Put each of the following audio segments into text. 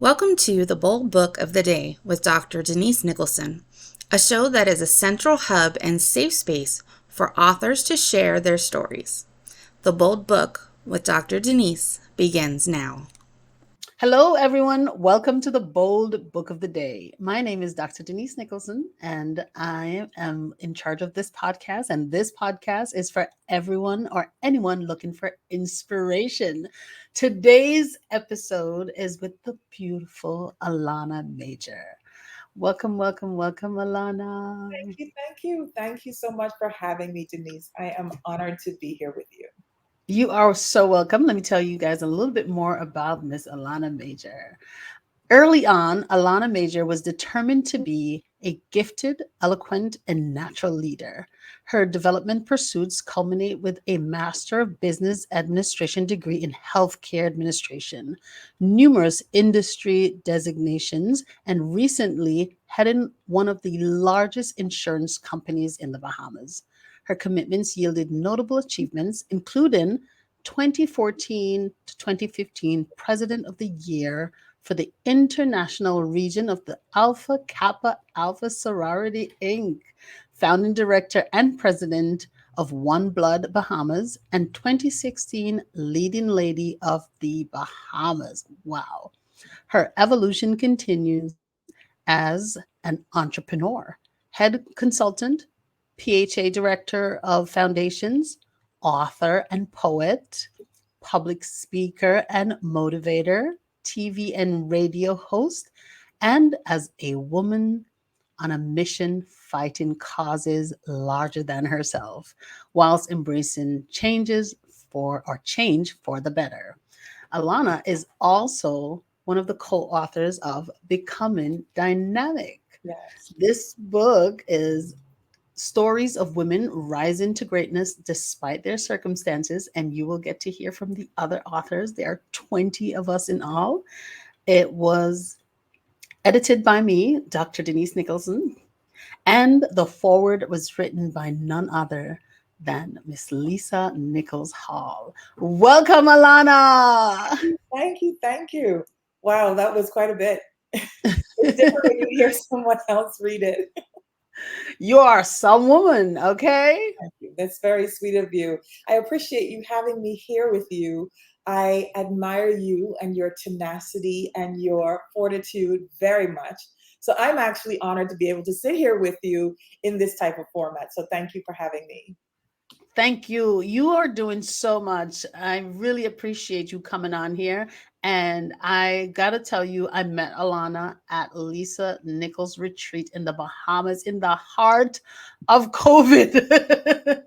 Welcome to the Bold Book of the Day with Dr. Denise Nicholson, a show that is a central hub and safe space for authors to share their stories. The Bold Book with Dr. Denise begins now. Hello, everyone. Welcome to the Bold Book of the Day. My name is Dr. Denise Nicholson, and I am in charge of this podcast. And this podcast is for everyone or anyone looking for inspiration. Today's episode is with the beautiful Alana Major. Welcome, welcome, welcome, Alana. Thank you so much for having me, Denise. I am honored to be here with you. You are so welcome. Let me tell you guys a little bit more about Miss Alana Major. Early on, Alana Major was determined to be a gifted, eloquent, and natural leader. Her development pursuits culminate with a Master of Business Administration degree in Healthcare Administration, numerous industry designations, and recently headed one of the largest insurance companies in the Bahamas. Her commitments yielded notable achievements, including 2014 to 2015 President of the Year for the international region of the Alpha Kappa Alpha Sorority Inc., founding director and president of One Blood Bahamas, and 2016 leading lady of the Bahamas. Wow. Her evolution continues as an entrepreneur, head consultant, PHA Director of Foundations, author and poet, public speaker and motivator, TV and radio host, and as a woman on a mission fighting causes larger than herself, whilst embracing change for the better. Alana is also one of the co-authors of Becoming Dynamic. Yes. This book is stories of women rising to greatness despite their circumstances, and you will get to hear from the other authors. There are 20 of us in all. It was edited by me, Dr. Denise Nicholson, and the foreword was written by none other than Miss Lisa Nichols Hall. Welcome, Alana. Thank you. Wow, that was quite a bit. It's different when you hear someone else read it. You are some woman, okay? Thank you. That's very sweet of you. I appreciate you having me here with you. I admire you and your tenacity and your fortitude very much. So I'm actually honored to be able to sit here with you in this type of format. So thank you for having me. Thank you. You are doing so much. I really appreciate you coming on here. And I got to tell you, I met Alana at Lisa Nichols' retreat in the Bahamas in the heart of COVID.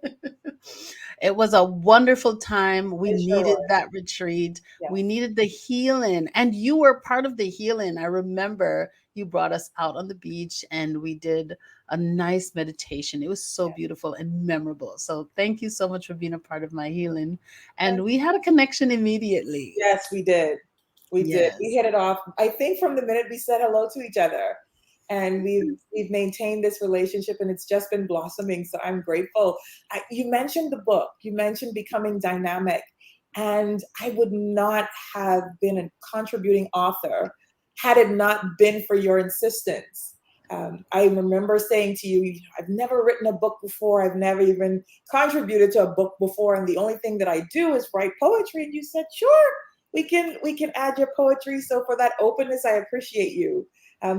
It was a wonderful time. We It sure needed was. that retreat. We Yes. needed the healing. And you were part of the healing. I remember you brought us out on the beach and we did a nice meditation. It was so Yes. beautiful and memorable. So thank you so much for being a part of my healing. Thank And we had a connection immediately. Yes, we did. We did. We Yes. hit it off. I think from the minute we said hello to each other, and we've maintained this relationship, and it's just been blossoming. So I'm grateful. You mentioned the book. You mentioned becoming dynamic, and I would not have been a contributing author had it not been for your insistence. I remember saying to you, I've never written a book before. I've never even contributed to a book before, and the only thing that I do is write poetry. And you said, sure, we can add your poetry. So for that openness, I appreciate you,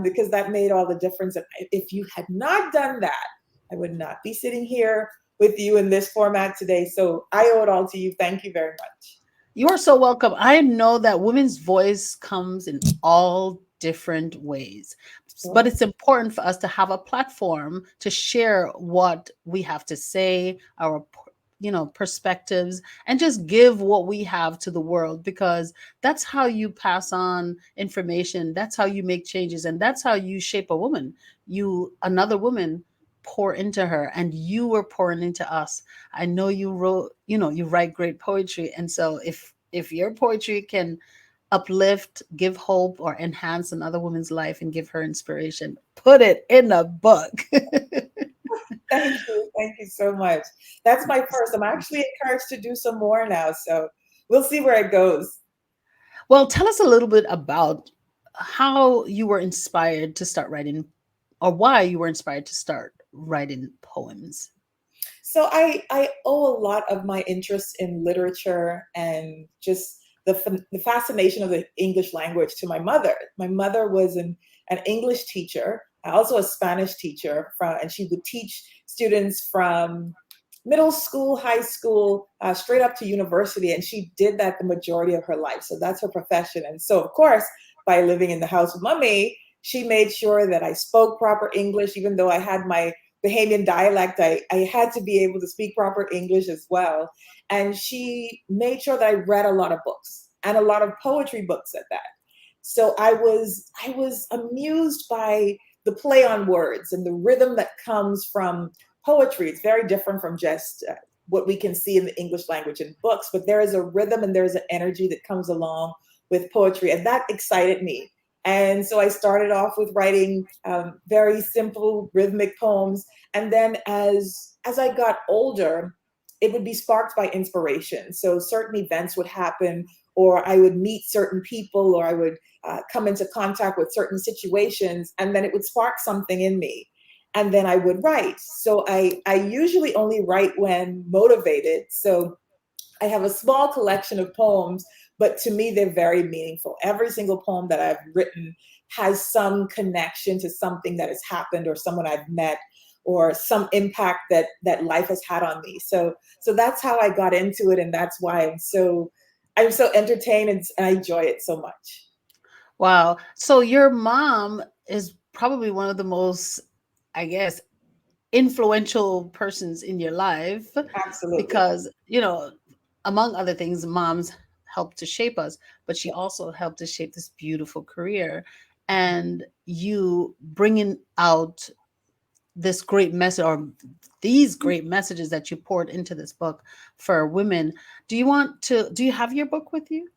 because that made all the difference. And if you had not done that, I would not be sitting here with you in this format today. So I owe it all to you. Thank you very much. You are so welcome. I know that women's voice comes in all different ways, but Sure. it's important for us to have a platform to share what we have to say, our perspectives, and just give what we have to the world, because that's how you pass on information, that's how you make changes, and that's how you shape a woman. You Another woman pour into her, and you were pouring into us. I know you wrote, you write great poetry, and so if your poetry can uplift, give hope, or enhance another woman's life and give her inspiration, put it in a book. Thank you. Thank you so much. That's my first. I'm actually encouraged to do some more now. So we'll see where it goes. Well, tell us a little bit about how you were inspired to start writing, or why you were inspired to start writing poems. So I owe a lot of my interest in literature and just the fascination of the English language to my mother. My mother was an English teacher, also a Spanish teacher, and she would teach students from middle school, high school, straight up to university. And she did that the majority of her life. So that's her profession. And so, of course, by living in the house with mommy, she made sure that I spoke proper English, even though I had my Bahamian dialect. I had to be able to speak proper English as well. And she made sure that I read a lot of books and a lot of poetry books at that. So I was amused by the play on words and the rhythm that comes from poetry. It's very different from just what we can see in the English language in books, but there is a rhythm and there's an energy that comes along with poetry, and that excited me. And so I started off with writing very simple rhythmic poems. And then as I got older, it would be sparked by inspiration. So certain events would happen, or I would meet certain people, or I would come into contact with certain situations, and then it would spark something in me. And then I would write. So I usually only write when motivated. So I have a small collection of poems, but to me, they're very meaningful. Every single poem that I've written has some connection to something that has happened, or someone I've met, or some impact that life has had on me. So that's how I got into it, and that's why I'm so entertained and I enjoy it so much. Wow. So your mom is probably one of the most, I guess, influential persons in your life, Absolutely. because, among other things, moms help to shape us, but she also helped to shape this beautiful career. And you bringing out this great message, or these great messages that you poured into this book for women. Do you have your book with you?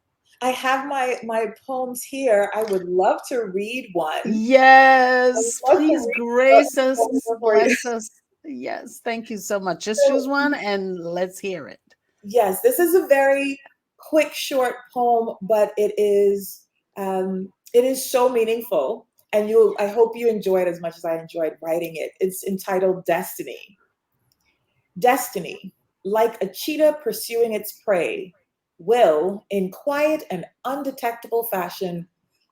I have my poems here. I would love to read one. I would Yes, love to please read grace a us, poem for you. bless us. Yes, thank you so much. Just choose So, one and let's hear it. yes, this is a very quick, short poem, but it is so meaningful, and I hope you enjoy it as much as I enjoyed writing it. It's entitled Destiny. Destiny, like a cheetah pursuing its prey, will, in quiet and undetectable fashion,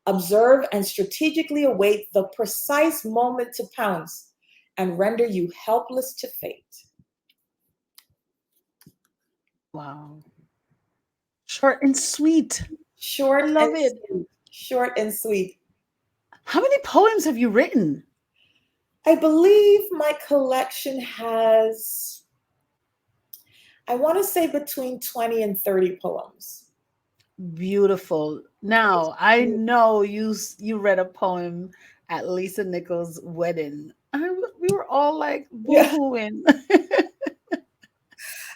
observe and strategically await the precise moment to pounce and render you helpless to fate. Wow. Short and sweet. I Short and love it. sweet. Short and sweet. How many poems have you written? I believe my collection has, I want to say, between 20 and 30 poems. Beautiful. Now, I know you read a poem at Lisa Nichols' wedding. We were all like Yeah, boo-hooing.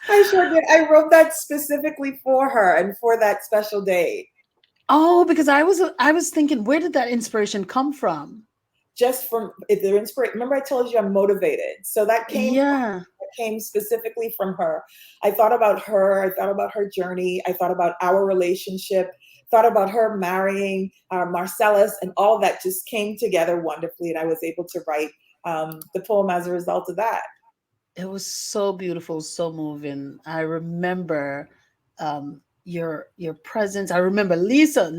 I sure did. I wrote that specifically for her and for that special day. Oh, because I was thinking, where did that inspiration come from? Just from the inspiration. Remember, I told you I'm motivated. So Yeah. that came specifically from her. I thought about her. I thought about her journey. I thought about our relationship. Thought about her marrying Marcellus, and all that just came together wonderfully. And I was able to write the poem as a result of that. It was so beautiful, so moving. I remember your presence. I remember Lisa.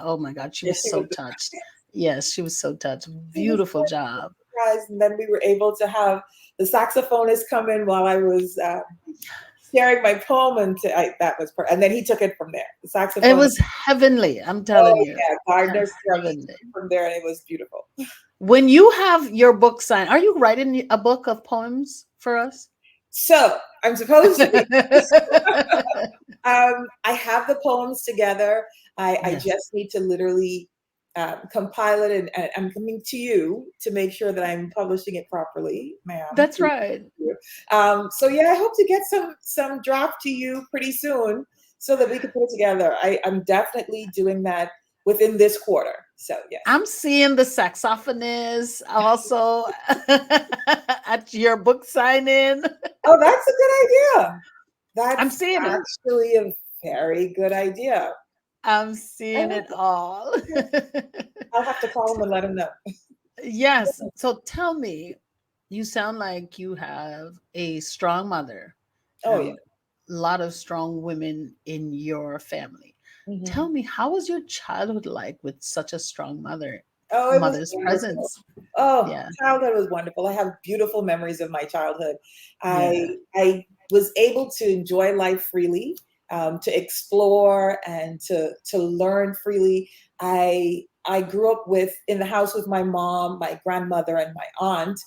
Oh my God, she Yeah, was she so was touched. Yes, she was so touched. she was Beautiful job. surprised, and then we were able to have the saxophonist come in while I was sharing my poem, and and then he took it from there. The It saxophonist. was heavenly, I'm telling Oh you. yeah, Gardner Strum. He took Heavenly. it from there, and it was beautiful. When you have your book signed, are you writing a book of poems for us? So I'm supposed to be. I have the poems together. I Yes, just need to literally compile it, and I'm coming to you to make sure that I'm publishing it properly, ma'am. that's right. So yeah, I hope to get some draft to you pretty soon so that we can put it together. I'm definitely doing that within this quarter. So yes. I'm seeing the saxophonist also at your book signing. Oh, that's a good idea. I'm That's seeing it. actually a very good idea. I'm I seeing will it all. to call him and let him know. Yes. So tell me, you sound like you have a strong mother Oh yeah. and a lot of strong women in your family. Mhm. Tell me, how was your childhood like with such a strong Oh, it was mother's wonderful. presence? Oh, Yeah. childhood was wonderful. I have beautiful memories of my childhood. Yeah. I was able to enjoy life freely, to explore and to learn freely. I grew up in the house with my mom, my grandmother, and my aunt.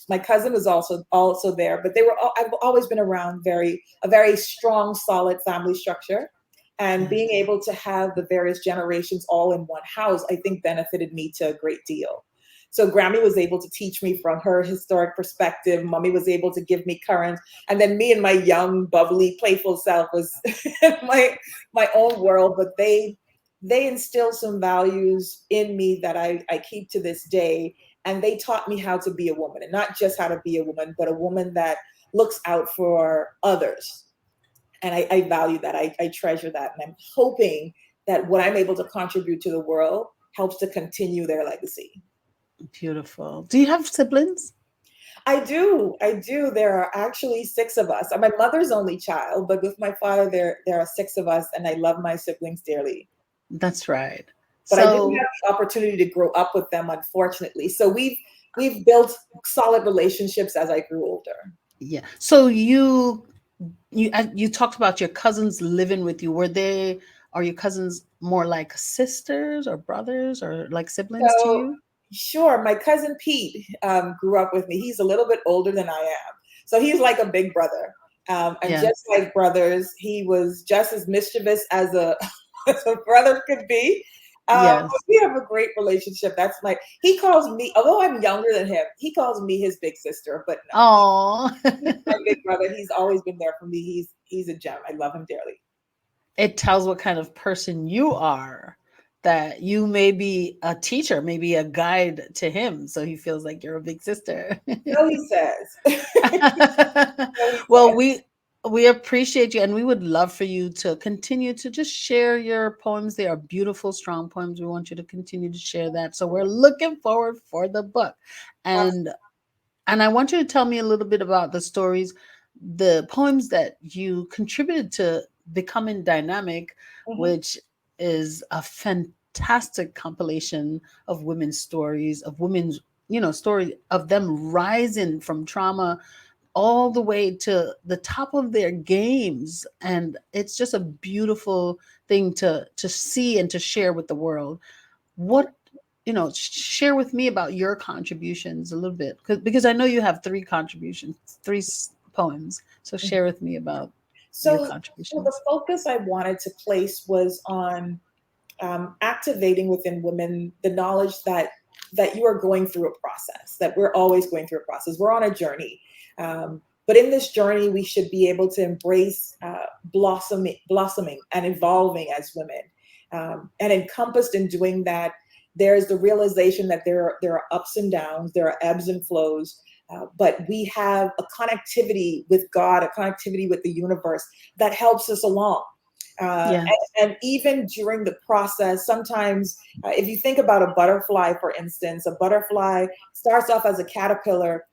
My cousin was also there, but I've always been around a very strong, solid family structure. And Yeah. being able to have the various generations all in one house, I think benefited me to a great deal. So Grammy was able to teach me from her historic perspective. Mommy was able to give me current, and then me and my young, bubbly, playful self was my own world. But they instilled some values in me that I keep to this day, and they taught me how to be a woman, and not just how to be a woman, but a woman that looks out for others. And I value that. I treasure that, and I'm hoping that what I'm able to contribute to the world helps to continue their legacy. Beautiful. Do you have siblings? I do. I do. There are actually six of us. I'm my mother's only child, but with my father, there are six of us, and I love my siblings dearly. That's right. But I didn't So, have the opportunity to grow up with them, unfortunately. So we've built solid relationships as I grew older. yeah. So you talked about your cousins living with you. Are your cousins more like sisters or brothers or like siblings to So you? sure, my cousin Pete grew up with me. He's a little bit older than I am, so he's like a big brother. And Yeah. just like brothers, he was just as mischievous as a as a brother could be. But Yes. we have a great relationship. He calls me, although I'm younger than him, he calls me his big sister. But no, Oh, he's my big brother. He's always been there for me. He's a gem. I love him dearly. it tells what kind of person you are, that you may be a teacher, maybe a guide to him. So he feels like you're a big sister. So he says. So he Well, says. we appreciate you, and we would love for you to continue to just share your poems. They are beautiful, strong poems. We want you to continue to share that. So we're looking forward for the book. And I want you to tell me a little bit about the stories, the poems that you contributed to Becoming Dynamic, Mhm. which is a fantastic compilation of women's stories, of women's, story of them rising from trauma all the way to the top of their games. And it's just a beautiful thing to see and to share with the world. What, share with me about your contributions a little bit, because I know you have three contributions, poems. So share with me about your So the contributions. focus I wanted to place was on activating within women the knowledge that you are going through a process, that we're always going through a process. We're on a journey. But in this journey, we should be able to embrace blossoming and evolving as women. And encompassed in doing that, there's the realization that there are ups and downs, there are ebbs and flows, but we have a connectivity with God, a connectivity with the universe that helps us along. Uh, Yeah. and even during the process, sometimes, if you think about a butterfly, for instance, a butterfly starts off as a caterpillar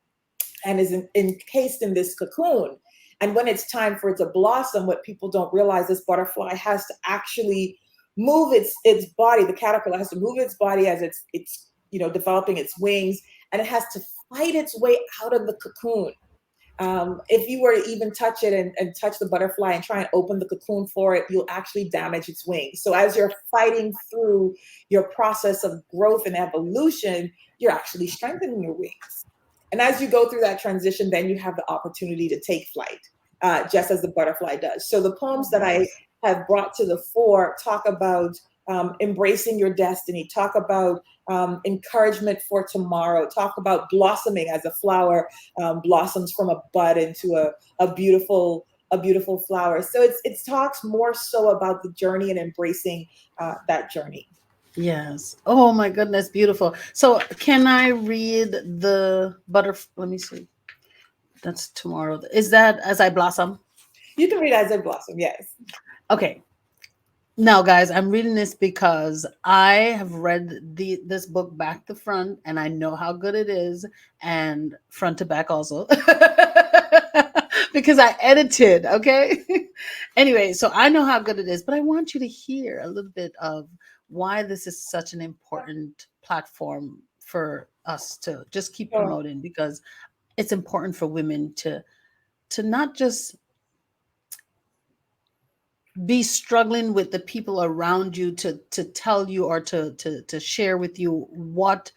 and is encased in this cocoon. And when it's time for it to blossom, what people don't realize, this butterfly has to actually move its body. The caterpillar has to move its body as it's developing its wings, and it has to fight its way out of the cocoon. If you were to even touch it and touch the butterfly and try and open the cocoon for it, you'll actually damage its wings. So as you're fighting through your process of growth and evolution, you're actually strengthening your wings. And as you go through that transition, then you have the opportunity to take flight, just as the butterfly does. So the poems that I have brought to the fore talk about embracing your destiny, talk about encouragement for tomorrow, talk about blossoming as a flower blossoms from a bud into a beautiful flower. So it talks more so about the journey and embracing that journey. Yes. Oh my goodness, beautiful. So can I read the let me see. That's tomorrow. Is that As I Blossom? You can read As I Blossom, yes. Okay. Now, guys, I'm reading this because I have read this book back to front, and I know how good it is, and front to back also, because I edited. Okay. Anyway, so I know how good it is, but I want you to hear a little bit of why this is such an important platform for us to just keep Sure. promoting, because it's important for women to not just be struggling with the people around you to tell you or to share with you what,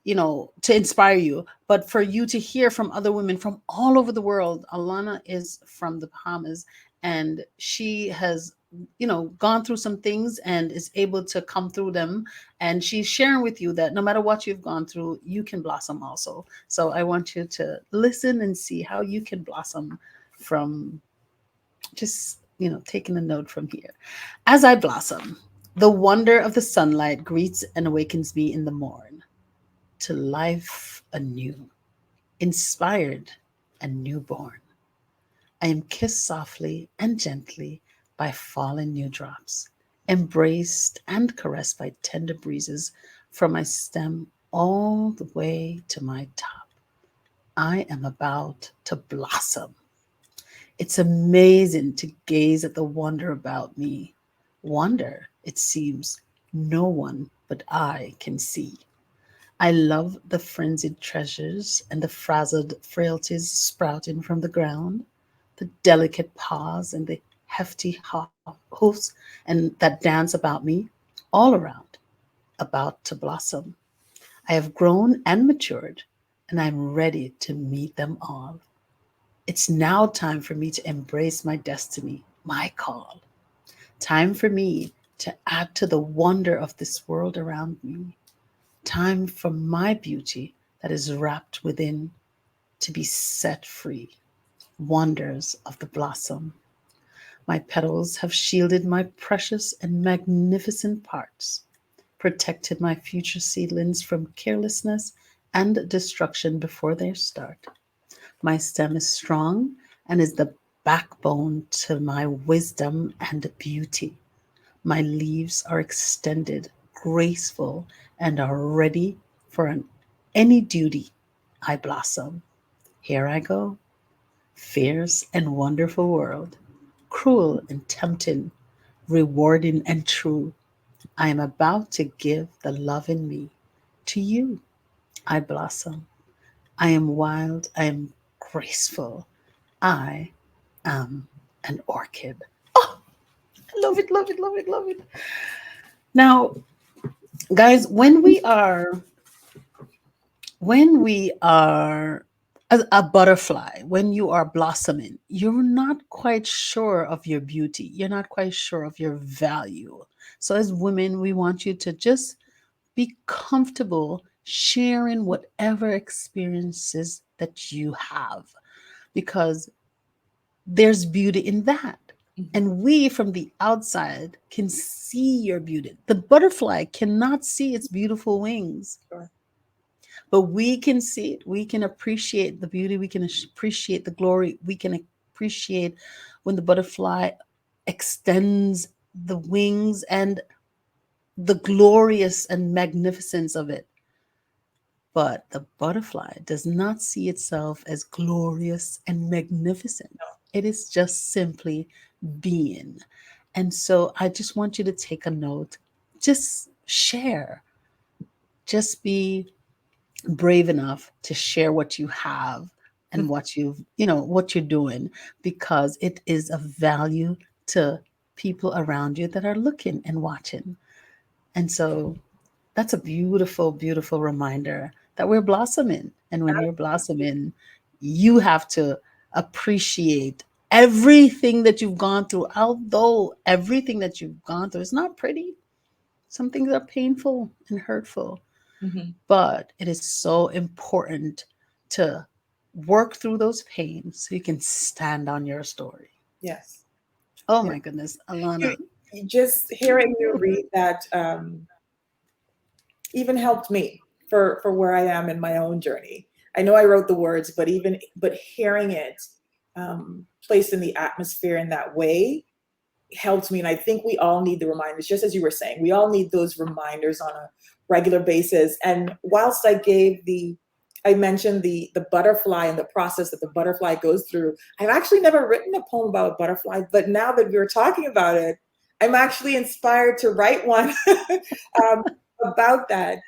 to inspire you, but for you to hear from other women from all over the world. Alana is from the Bahamas, and she has, gone through some things and is able to come through them, and she's sharing with you that no matter what you've gone through, you can blossom also. So I want you to listen and see how you can blossom from just, taking a note from here. As I blossom, the wonder of the sunlight greets and awakens me in the morn to life anew, inspired and newborn. I am kissed softly and gently by falling new drops, embraced and caressed by tender breezes from my stem all the way to my top. I am about to blossom. It's amazing to gaze at the wonder about me. Wonder, it seems, no one but I can see. I love the frenzied treasures and the frazzled frailties sprouting from the ground, the delicate paws and the hefty hoofs and that dance about me, all around, about to blossom. I have grown and matured, and I'm ready to meet them all. It's now time for me to embrace my destiny, my call. Time for me to add to the wonder of this world around me. Time for my beauty that is wrapped within to be set free. Wonders of the blossom. My petals have shielded my precious and magnificent parts, protected my future seedlings from carelessness and destruction before their start. My stem is strong and is the backbone to my wisdom and beauty. My leaves are extended, graceful, and are ready for any duty. I blossom. Here I go. Fierce and wonderful world, cruel and tempting, rewarding and true. I am about to give the love in me to you. I blossom. I am wild. I am graceful. I am an orchid. Oh, I love it, love it, love it, love it. Now, guys, when we are a butterfly, when you are blossoming, you're not quite sure of your beauty. You're not quite sure of your value. So, as women, we want you to just be comfortable sharing whatever experiences that you have, because there's beauty in that. Mhm. And we from the outside can see your beauty. The butterfly cannot see its beautiful wings, Sure. but we can see it. We can appreciate the beauty. We can appreciate the glory. We can appreciate when the butterfly extends the wings and the glorious and magnificence of it. But the butterfly does not see itself as glorious and magnificent. It is just simply being. And so I just want you to take a note, just share, just be brave enough to share what you have and what you're doing, because it is of value to people around you that are looking and watching. And so that's a beautiful, beautiful reminder that we're blossoming. And when you're blossoming, you have to appreciate everything that you've gone through, although everything that you've gone through is not pretty. Some things are painful and hurtful, Mhm. but it is so important to work through those pains so you can stand on your story. Yes. Oh Yeah. my goodness, You, Alana. just hearing you read that even helped me for where I am in my own journey. I know I wrote the words, but hearing it placed in the atmosphere in that way helped me. And I think we all need the reminders, just as you were saying, we all need those reminders on a regular basis. And whilst I mentioned the butterfly and the process that the butterfly goes through, I've actually never written a poem about a butterfly, but now that we were talking about it, I'm actually inspired to write one about that,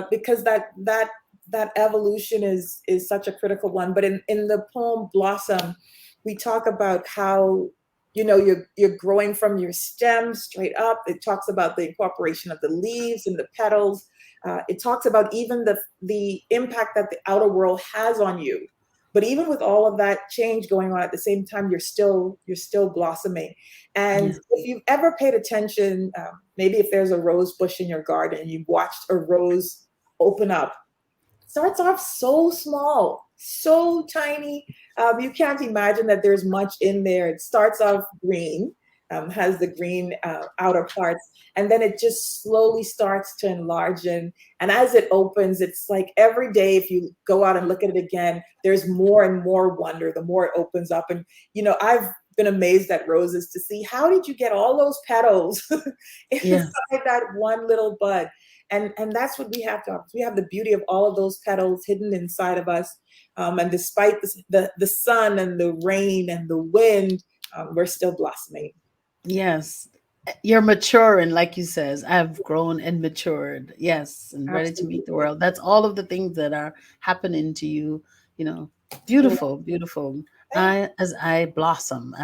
because that evolution is such a critical one. But in the poem Blossom, we talk about how, you're growing from your stem straight up. It talks about the incorporation of the leaves and the petals. It talks about even the impact that the outer world has on you. But even with all of that change going on at the same time, you're still blossoming. And if you've ever paid attention, maybe if there's a rose bush in your garden and you've watched a rose open up, starts off so small, so tiny. You can't imagine that there's much in there. It starts off green, has the green outer parts, and then it just slowly starts to enlarge. And as it opens, it's like every day, if you go out and look at it again, there's more and more wonder, the more it opens up. And, I've been amazed at roses to see, how did you get all those petals inside that one little bud? And that's what we have to offer. We have the beauty of all of those petals hidden inside of us. And despite the sun and the rain and the wind, we're still blossoming. Yes. You're maturing, like you says, I've grown and matured. Yes. And ready to meet the world. That's all of the things that are happening to you, beautiful, beautiful. As I blossom,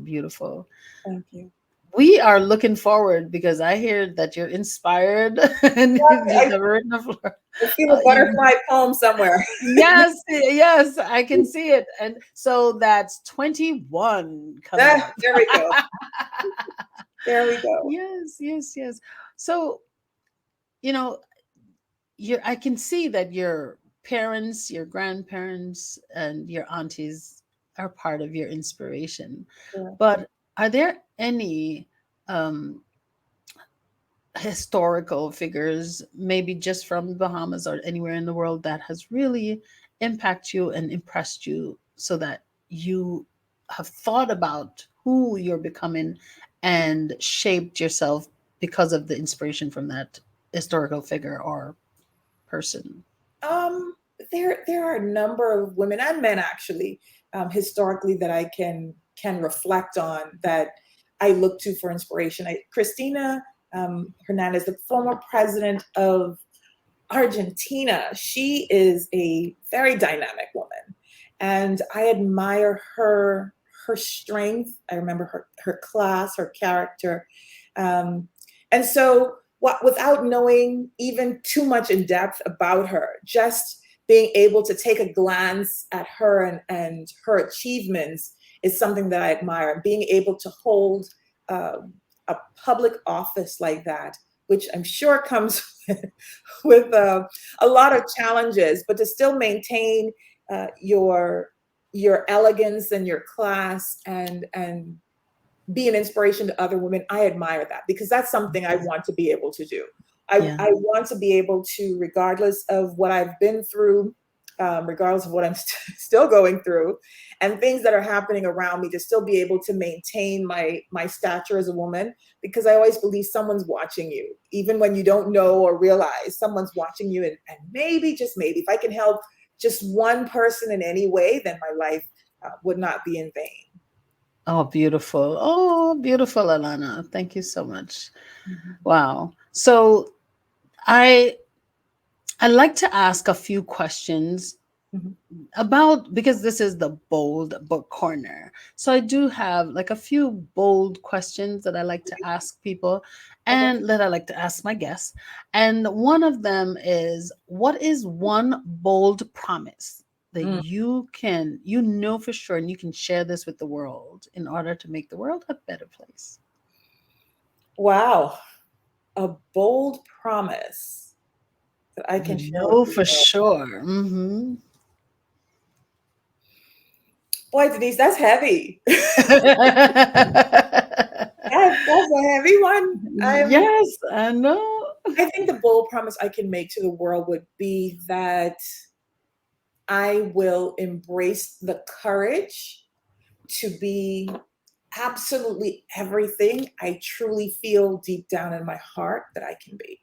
beautiful. Thank you. We are looking forward, because I hear that you're inspired and you've never written a floor. I feel a butterfly poem somewhere. Yes, I can see it. And so that's 21 coming up. There we go. There we go. Yes. So, I can see that your parents, your grandparents, and your aunties are part of your inspiration. Yeah. But are there any historical figures, maybe just from Bahamas or anywhere in the world, that has really impacted you and impressed you, so that you have thought about who you're becoming and shaped yourself because of the inspiration from that historical figure or person? There are a number of women and men, actually, historically, that I can reflect on, that I look to for inspiration. Cristina Hernandez, the former president of Argentina, she is a very dynamic woman, and I admire her strength. I remember her class, her character, and so, without knowing even too much in depth about her, just being able to take a glance at her and her achievements is something that I admire. And being able to hold a public office like that, which I'm sure comes with a lot of challenges, but to still maintain your elegance and your class, and be an inspiration to other women, I admire that, because that's something I want to be able to do. I want to be able to, regardless of what I've been through, regardless of what I'm still going through, and things that are happening around me, to still be able to maintain my stature as a woman, because I always believe someone's watching you, even when you don't know or realize someone's watching you. And maybe, just maybe, if I can help just one person in any way, then my life would not be in vain. Oh, beautiful. Oh, beautiful, Alana. Thank you so much. Mm-hmm. Wow. So I like to ask a few questions about, because this is the bold book corner. So I do have like a few bold questions that I like to ask people, and that I like to ask my guests. And one of them is, what is one bold promise that you know for sure, and you can share this with the world in order to make the world a better place? Wow. A bold promise that I can share with for sure. Boy, Denise, that's heavy. That's a heavy one. Yes, I know. I think the bold promise I can make to the world would be that I will embrace the courage to be absolutely everything I truly feel deep down in my heart that I can be.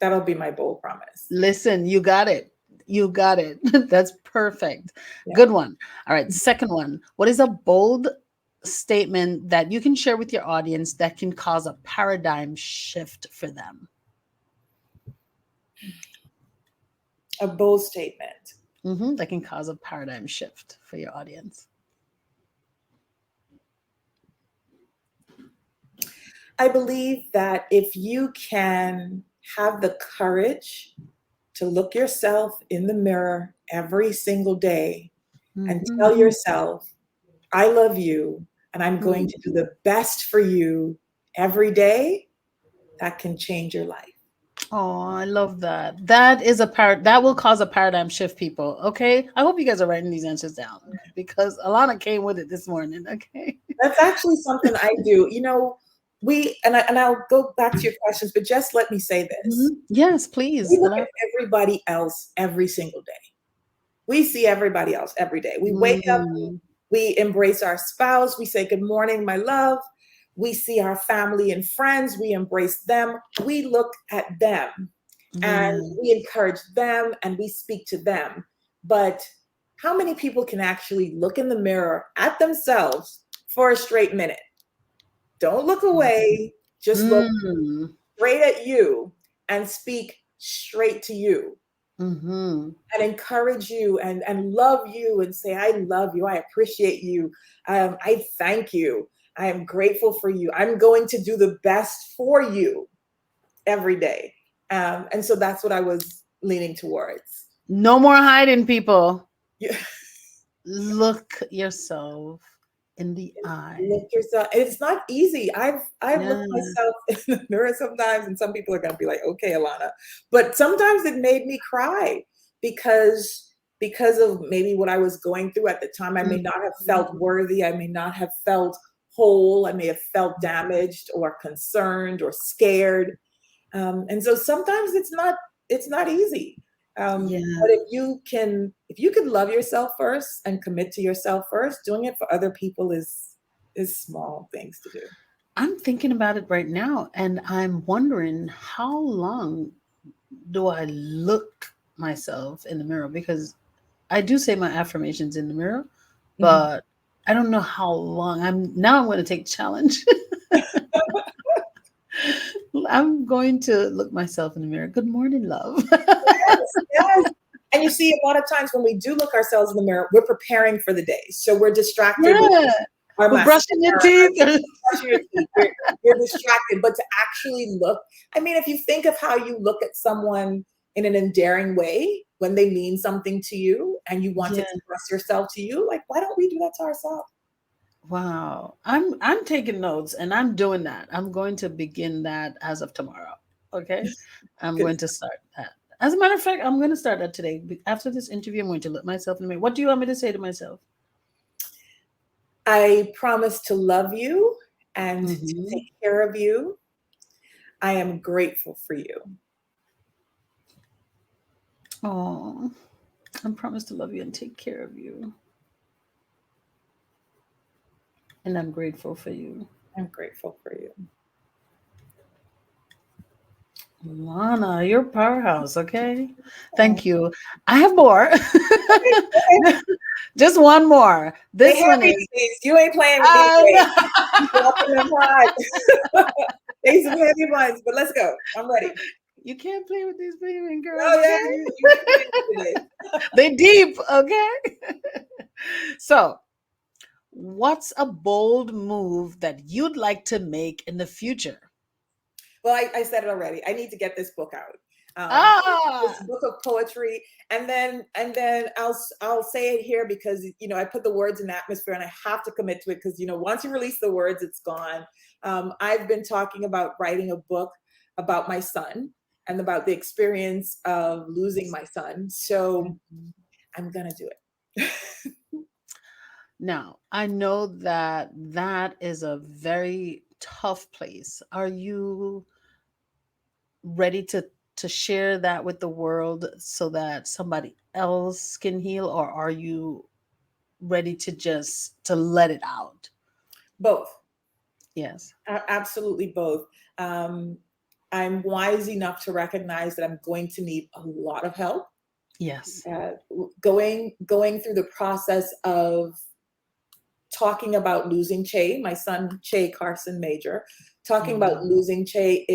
That'll be my bold promise. Listen, you got it. You got it. That's perfect. Yeah. Good one. All right. Second one. What is a bold statement that you can share with your audience that can cause a paradigm shift for them? A bold statement. That can cause a paradigm shift for your audience. I believe that if you can have the courage to look yourself in the mirror every single day and tell yourself, I love you and I'm going to do the best for you every day, that can change your life. Oh, I love that. That is that will cause a paradigm shift, people. Okay. I hope you guys are writing these answers down because Alana came with it this morning. Okay. That's actually something I do. You know, I'll go back to your questions, but just let me say this. Yes, please. We look at everybody else every single day. We see everybody else every day. We wake up, we embrace our spouse, we say, good morning, my love. We see our family and friends, we embrace them. We look at them and we encourage them and we speak to them. But how many people can actually look in the mirror at themselves for a straight minute? Don't look away, just look straight at you and speak straight to you. And encourage you and love you and say, I love you. I appreciate you. I thank you. I am grateful for you. I'm going to do the best for you every day. And so that's what I was leaning towards. No more hiding, people. Yeah. Look yourself in the eye. Look yourself. It's not easy. I've looked myself in the mirror sometimes, and some people are going to be like, okay, Alana. But sometimes it made me cry because of maybe what I was going through at the time. I may not have felt worthy. I may not have felt whole. I may have felt damaged or concerned or scared. And so sometimes it's not easy. But if you could love yourself first and commit to yourself first, doing it for other people is small things to do. I'm thinking about it right now, and I'm wondering how long do I look myself in the mirror, because I do say my affirmations in the mirror, but I don't know how long. I'm going to take challenge. I'm going to look myself in the mirror. Good morning, love. Yes. And you see, a lot of times when we do look ourselves in the mirror, we're preparing for the day. So we're distracted. Yeah. We're brushing your teeth. You're distracted. But to actually look, I mean, if you think of how you look at someone in an endearing way when they mean something to you and you want to express yourself to you, like, why don't we do that to ourselves? Wow. I'm taking notes and I'm doing that. I'm going to begin that as of tomorrow. Okay. I'm going to start that. As a matter of fact, I'm going to start that today. After this interview, I'm going to look myself in the mirror. What do you want me to say to myself? I promise to love you and to take care of you. I am grateful for you. Oh, I promise to love you and take care of you. And I'm grateful for you. I'm grateful for you. Alana, you're a powerhouse, okay? Thank you. I have more. Just one more. This one is... You ain't playing with me. There's some heavy ones, but let's go. I'm ready. You can't play with these baby girls. Oh, yeah. They deep, okay? So, what's a bold move that you'd like to make in the future? Well, I said it already. I need to get this book out. This book of poetry, and then I'll say it here because I put the words in the atmosphere, and I have to commit to it because once you release the words, it's gone. I've been talking about writing a book about my son and about the experience of losing my son. So I'm gonna do it. Now, I know that is a very tough place. Are you ready to share that with the world so that somebody else can heal, or are you ready to just let it out? Both. Yes. Absolutely both. I'm wise enough to recognize that I'm going to need a lot of help. Yes. Going through the process of talking about losing Che, my son Che Carson Major, talking about losing Che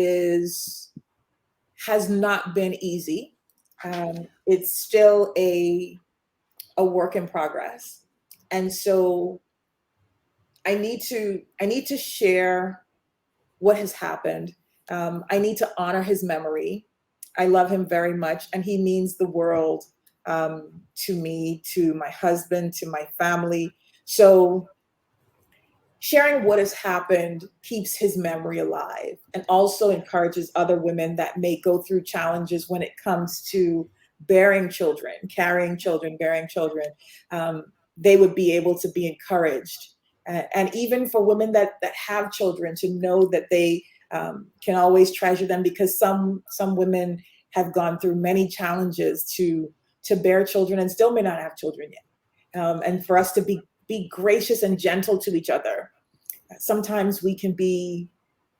has not been easy. It's still a work in progress, and so I need to share what has happened. I need to honor his memory. I love him very much, and he means the world to me, to my husband, to my family. So sharing what has happened keeps his memory alive and also encourages other women that may go through challenges when it comes to bearing children, carrying children, bearing children. They would be able to be encouraged. And even for women that have children, to know that they can always treasure them, because some women have gone through many challenges to bear children and still may not have children yet. And for us to be gracious and gentle to each other. Sometimes we can be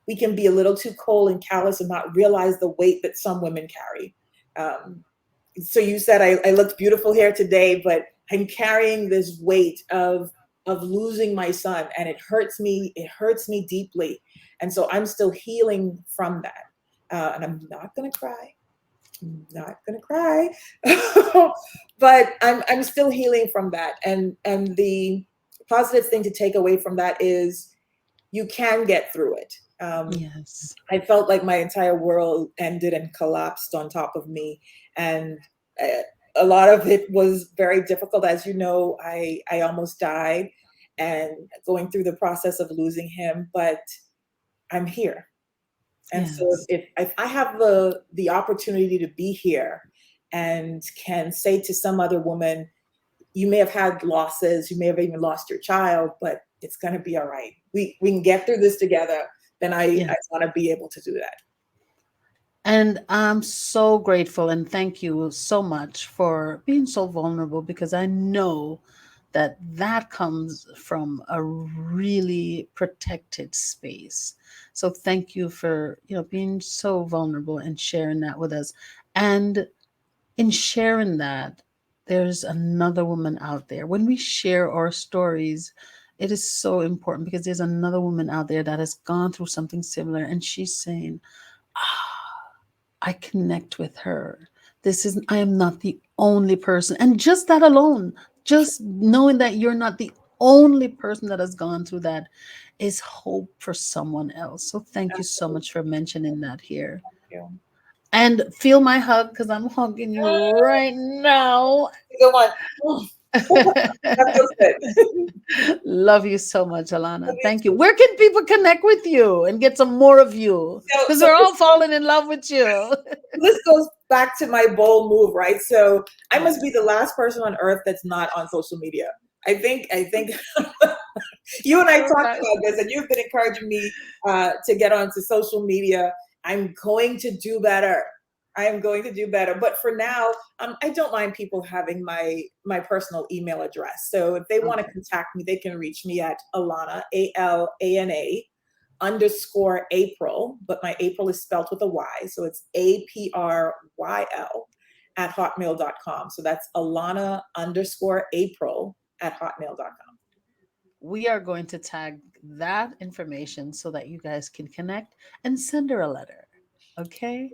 a little too cold and callous and not realize the weight that some women carry. So you said I looked beautiful here today, but I'm carrying this weight of losing my son, and it hurts me. It hurts me deeply, and so I'm still healing from that. And I'm not gonna cry. Not gonna cry, but I'm still healing from that. And the positive thing to take away from that is you can get through it. Yes. I felt like my entire world ended and collapsed on top of me, and a lot of it was very difficult. As you know, I almost died, and going through the process of losing him, but I'm here. And so Yes. if I have the opportunity to be here and can say to some other woman, you may have had losses, you may have even lost your child, but it's going to be all right. We can get through this together. Then I Yes. want to be able to do that. And I'm so grateful and thank you so much for being so vulnerable, because I know that that comes from a really protected space. So thank you for, being so vulnerable and sharing that with us. And in sharing that, there's another woman out there. When we share our stories, it is so important, because there's another woman out there that has gone through something similar, and she's saying, I connect with her. I am not the only person. And just that alone, just knowing that you're not the only person that has gone through that, is hope for someone else. So thank you so much for mentioning that here. Yeah. And feel my hug, because I'm hugging you right now. Good one. That feels good. Love you so much, Alana. Thank you. Where can people connect with you and get some more of you? Because So we're all falling in love with you. this goes back to my bold move, right? So I must Yes. be the last person on earth that's not on social media. I think you and I talked about this, and you've been encouraging me to get onto social media. I'm going to do better. I am going to do better. But for now, I don't mind people having my personal email address. So if they want to contact me, they can reach me at Alana, ALANA _Apryl, but my April is spelled with a Y. So it's APRYL at hotmail.com. So that's Alana _Apryl at hotmail.com. We are going to tag that information so that you guys can connect and send her a letter. Okay?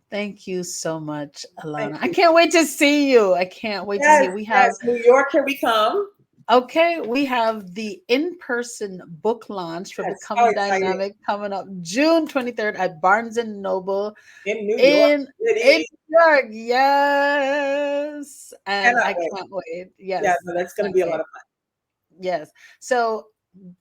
Thank you so much, Thank Alana. I you. can't wait to see you. I can't wait to see you. We have New York, here we come. Okay, we have the in-person book launch for Yes, so Becoming excited. Dynamic coming up June 23rd at Barnes and Noble In New York in City. New York. Yes. And Cannot I wait. can't wait. Yeah, Yes. no, I that's going to can't be a wait. lot of fun. Yes. So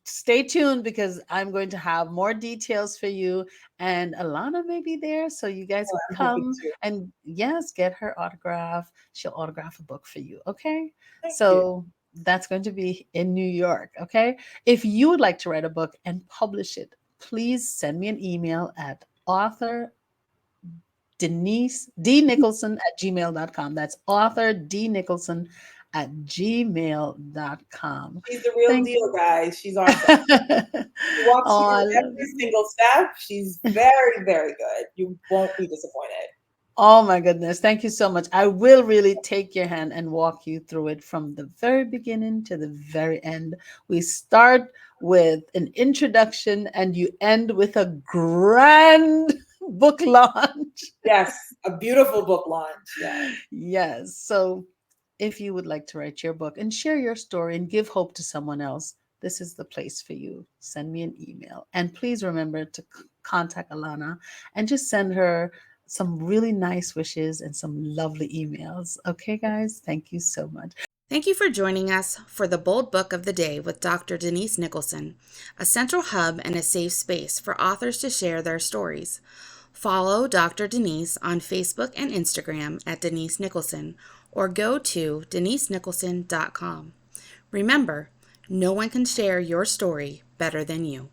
stay tuned, because I'm going to have more details for you. And Alana may be there. So you guys Oh, can I'm hoping come to. and, yes, get her autograph. She'll autograph a book for you. Okay. Thank you. So that's going to be in New York. Okay. If you would like to write a book and publish it, please send me an email at author Denise D. Nicholson at gmail.com. That's author D. Nicholson gmail.com. She's the real Thank deal, guys. She's awesome. She walks Oh, you I through love every it. single step. She's very, very good. You won't be disappointed. Oh my goodness. Thank you so much. I will really take your hand and walk you through it from the very beginning to the very end. We start with an introduction and you end with a grand book launch. Yes, a beautiful book launch. Yeah. Yes. So if you would like to write your book and share your story and give hope to someone else, this is the place for you. Send me an email. And please remember to contact Alana and just send her some really nice wishes and some lovely emails. Okay, guys? Thank you so much. Thank you for joining us for the Bold Book of the Day with Dr. Denise Nicholson, a central hub and a safe space for authors to share their stories. Follow Dr. Denise on Facebook and Instagram at Denise Nicholson or go to denisenicholson.com. Remember, no one can share your story better than you.